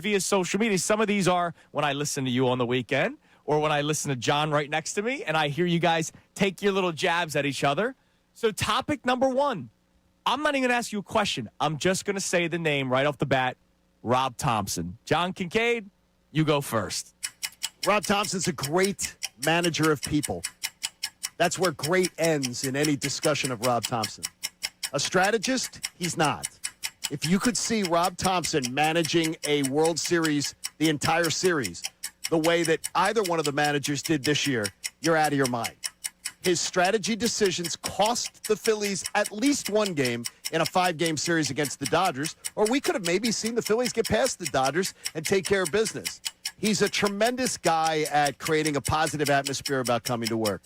via social media. Some of these are when I listen to you on the weekend or when I listen to John right next to me and I hear you guys take your little jabs at each other. So topic number one, I'm not even going to ask you a question. I'm just going to say the name right off the bat, Rob Thompson. John Kincade, you go first. Rob Thompson's a great manager of people. That's where great ends in any discussion of Rob Thompson. A strategist, he's not. If you could see Rob Thompson managing a World Series, the entire series, the way that either one of the managers did this year, you're out of your mind. His strategy decisions cost the Phillies at least one game in a 5-game series against the Dodgers, or we could have maybe seen the Phillies get past the Dodgers and take care of business. He's a tremendous guy at creating a positive atmosphere about coming to work.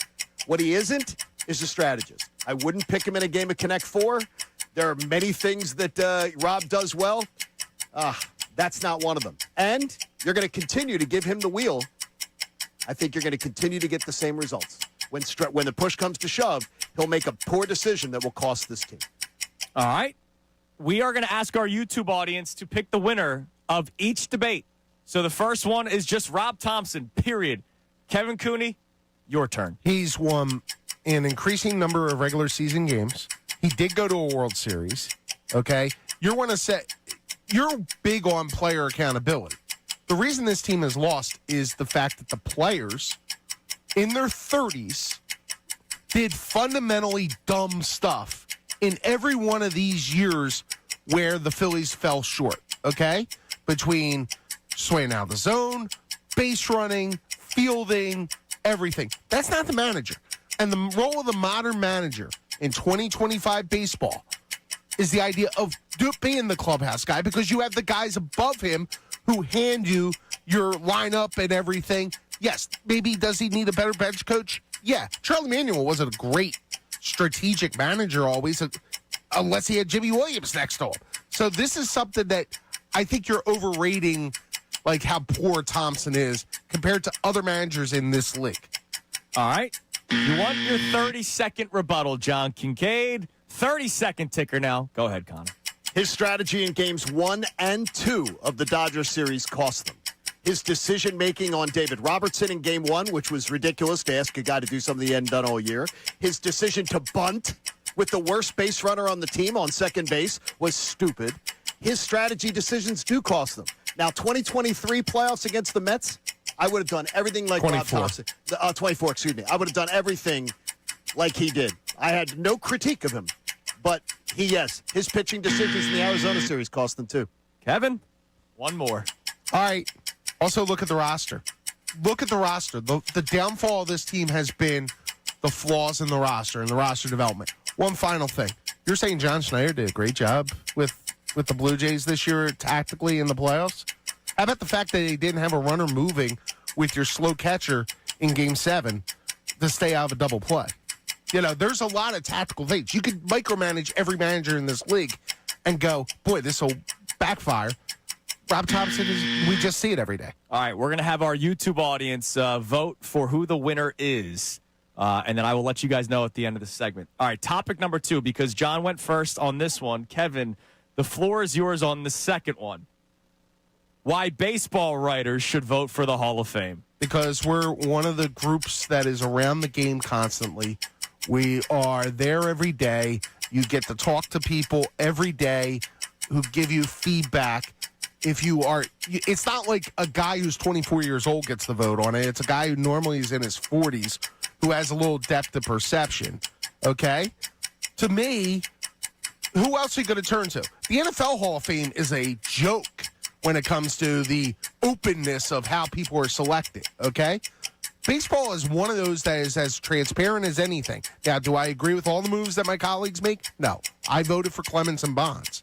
What he isn't is a strategist. I wouldn't pick him in a game of Connect 4. There are many things that Rob does well. That's not one of them. And you're going to continue to give him the wheel. I think you're going to continue to get the same results. When the push comes to shove, he'll make a poor decision that will cost this team. All right. We are going to ask our YouTube audience to pick the winner of each debate. So the first one is just Rob Thompson, period. Kevin Cooney, your turn. He's won an increasing number of regular season games. He did go to a World Series, okay? You're big on player accountability. The reason this team has lost is the fact that the players in their 30s did fundamentally dumb stuff in every one of these years where the Phillies fell short, okay? Between swaying out of the zone, base running, fielding, everything. That's not the manager. And the role of the modern manager in 2025 baseball is the idea of being the clubhouse guy because you have the guys above him who hand you your lineup and everything. Yes, maybe does he need a better bench coach? Yeah. Charlie Manuel wasn't a great strategic manager always, unless he had Jimmy Williams next to him. So this is something that I think you're overrating, like how poor Thompson is compared to other managers in this league. All right. You want your 30-second rebuttal, John Kincade. 30-second ticker now. Go ahead, Connor. His strategy in games 1 and 2 of the Dodgers series cost them. His decision-making on David Robertson in game 1, which was ridiculous to ask a guy to do something he hadn't done all year. His decision to bunt with the worst base runner on the team on second base was stupid. His strategy decisions do cost them. Now, 2023 playoffs against the Mets, I would have done everything like 24. Rob Thompson. 24, excuse me. I would have done everything like he did. I had no critique of him. But his pitching decisions in the Arizona series cost them too. Kevin, one more. All right. Also, look at the roster. Look at the roster. The downfall of this team has been the flaws in the roster and the roster development. One final thing. You're saying John Schneider did a great job with the Blue Jays this year tactically in the playoffs? How about the fact that they didn't have a runner moving with your slow catcher in Game 7 to stay out of a double play? You know, there's a lot of tactical things. You could micromanage every manager in this league and go, boy, this will backfire. Rob Thompson, we just see it every day. All right, we're going to have our YouTube audience vote for who the winner is, and then I will let you guys know at the end of the segment. All right, topic number 2, because John went first on this one. Kevin, the floor is yours on the second one. Why baseball writers should vote for the Hall of Fame. Because we're one of the groups that is around the game constantly. We are there every day. You get to talk to people every day who give you feedback. It's not like a guy who's 24 years old gets the vote on it. It's a guy who normally is in his 40s who has a little depth of perception. Okay? To me, who else are you going to turn to? The NFL Hall of Fame is a joke when it comes to the openness of how people are selected. Okay? Baseball is one of those that is as transparent as anything. Now, do I agree with all the moves that my colleagues make? No. I voted for Clemens and Bonds.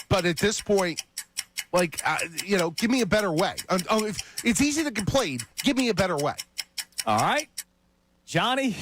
But at this point, give me a better way. If it's easy to complain, give me a better way. All right. Johnny,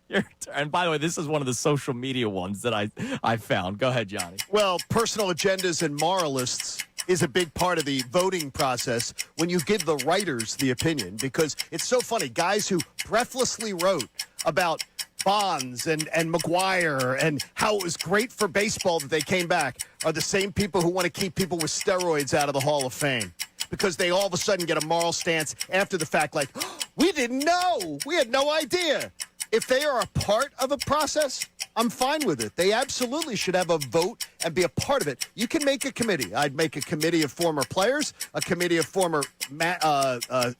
your turn. And by the way, this is one of the social media ones that I found. Go ahead, Johnny. Well, personal agendas and moralists is a big part of the voting process when you give the writers the opinion, because it's so funny. Guys who breathlessly wrote about Bonds and McGuire and how it was great for baseball that they came back are the same people who want to keep people with steroids out of the Hall of Fame. because they all of a sudden get a moral stance after the fact, like, oh, we didn't know. We had no idea. If they are a part of a process, I'm fine with it. They absolutely should have a vote and be a part of it. You can make a committee. I'd make a committee of former players, a committee of former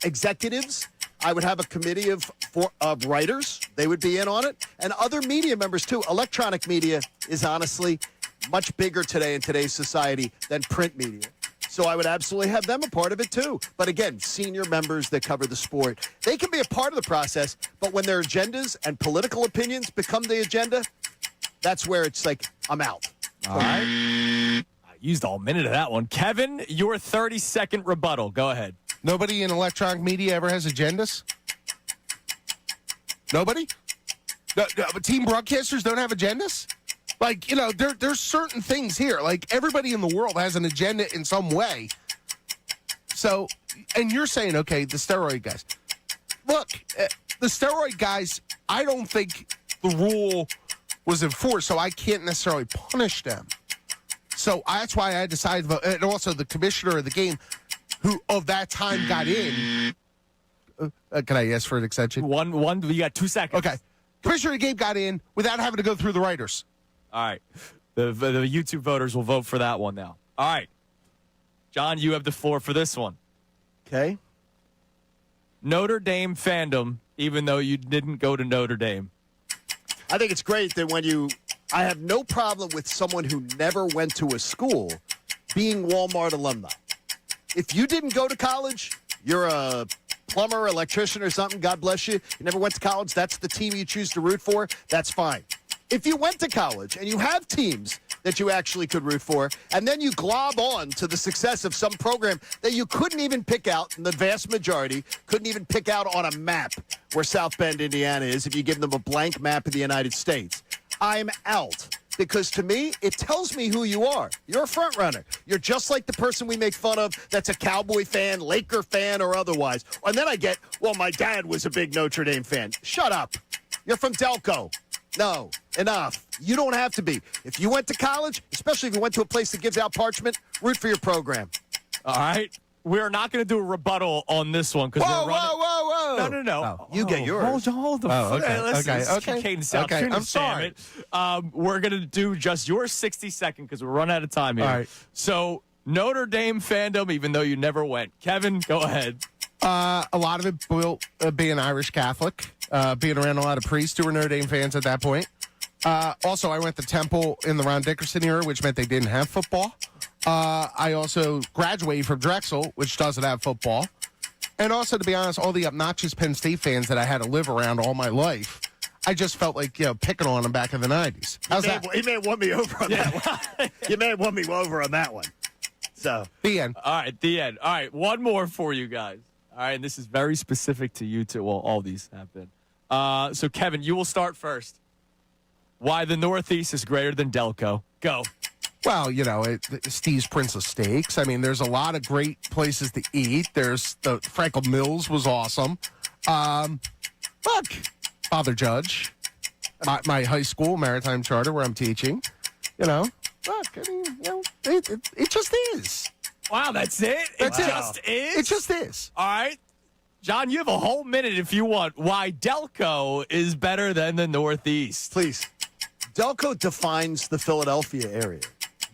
executives. I would have a committee of writers. They would be in on it. And other media members, too. Electronic media is honestly much bigger today in today's society than print media. So I would absolutely have them a part of it, too. But again, senior members that cover the sport, they can be a part of the process, but when their agendas and political opinions become the agenda, that's where it's like, I'm out. All right. I used all minute of that one. Kevin, your 30-second rebuttal. Go ahead. Nobody in electronic media ever has agendas? Nobody? No, team broadcasters don't have agendas? Like, there's certain things here. Like, everybody in the world has an agenda in some way. So, and you're saying, okay, the steroid guys. Look, the steroid guys, I don't think the rule was enforced, so I can't necessarily punish them. So that's why I decided to vote. And also the commissioner of the game, who of that time got in. Can I ask for an extension? One. You got 2 seconds. Okay. Commissioner of the game got in without having to go through the writers. All right. The YouTube voters will vote for that one now. All right. John, you have the floor for this one. Okay. Notre Dame fandom, even though you didn't go to Notre Dame. I think it's great that I have no problem with someone who never went to a school being Walmart alumni. If you didn't go to college, you're a plumber, electrician, or something, God bless you. You never went to college, that's the team you choose to root for, that's fine. If you went to college and you have teams that you actually could root for, and then you glob on to the success of some program that you couldn't even pick out, and the vast majority couldn't even pick out on a map where South Bend, Indiana is, if you give them a blank map of the United States, I'm out. Because to me, it tells me who you are. You're a front runner. You're just like the person we make fun of that's a Cowboy fan, Laker fan, or otherwise. And then I get, well, my dad was a big Notre Dame fan. Shut up. You're from Delco. No, enough. You don't have to be. If you went to college, especially if you went to a place that gives out parchment, root for your program. All right. We're not going to do a rebuttal on this one because we're running. Whoa. No. Oh, you get yours. Hold the okay. Listen, Okay. Kincade and Salciunas, Okay. I'm sorry. We're going to do just your 60-second because we're running out of time here. All right. So, Notre Dame fandom, even though you never went. Kevin, go ahead. A lot of it will be an Irish Catholic, being around a lot of priests who were Notre Dame fans at that point. Also, I went to Temple in the Ron Dickerson era, which meant they didn't have football. I also graduated from Drexel, which doesn't have football. And also, to be honest, all the obnoxious Penn State fans that I had to live around all my life, I just felt like, picking on them back in the 90s. How's that? He may have won me over on that one. You may have won me over on that one. So, The end. All right, the end. All right, one more for you guys. All right, and this is very specific to you two. Well, all these have been. So, Kevin, you will start first. Why the Northeast is greater than Delco. Go. Well, Steve's Princess Steaks. I mean, there's a lot of great places to eat. There's the Frankel Mills was awesome. Look, Father Judge, my high school, Maritime Charter, where I'm teaching. Look, I mean, it just is. Wow, that's it? That's it it. just is? It just is. All right. John, you have a whole minute if you want. Why Delco is better than the Northeast. please. Delco defines the Philadelphia area.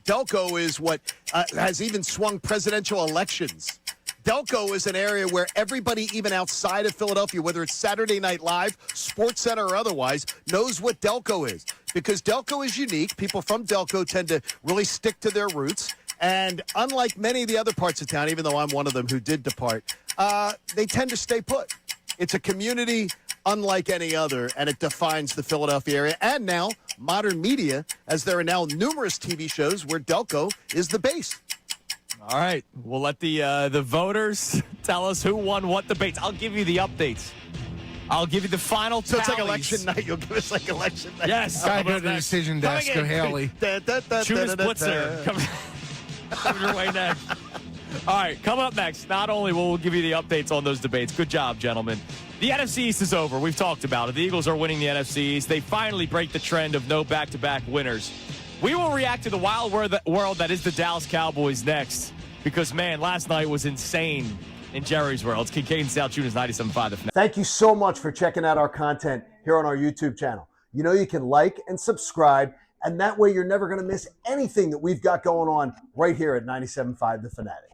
Delco is what has even swung presidential elections. Delco is an area where everybody, even outside of Philadelphia, whether it's Saturday Night Live, Sports Center, or otherwise, knows what Delco is. Because Delco is unique. People from Delco tend to really stick to their roots. And unlike many of the other parts of town, even though I'm one of them who did depart, they tend to stay put. It's a community unlike any other, and it defines the Philadelphia area. And now, modern media, as there are now numerous TV shows where Delco is the base. All right. We'll let the voters tell us who won what debates. I'll give you the updates. I'll give you the final So it's like tallies. election night. You'll give us like election night. Yes. Gotta go to Coming the up next. decision desk. Go Coming in. Haley. Judas Blitzer. Coming your way next. All right, coming up next, not only will we give you the updates on those debates, good job, gentlemen. The NFC East is over. We've talked about it. The Eagles are winning the NFC East. They finally break the trend of no back-to-back winners. We will react to the wild world that is the Dallas Cowboys next. because, man, last night was insane in Jerry's world. It's Kincade and Salciunas, 97.5 The Fanatic. Thank you so much for checking out our content here on our YouTube channel. You know you can like and subscribe, and that way you're never going to miss anything that we've got going on right here at 97.5 The Fanatic.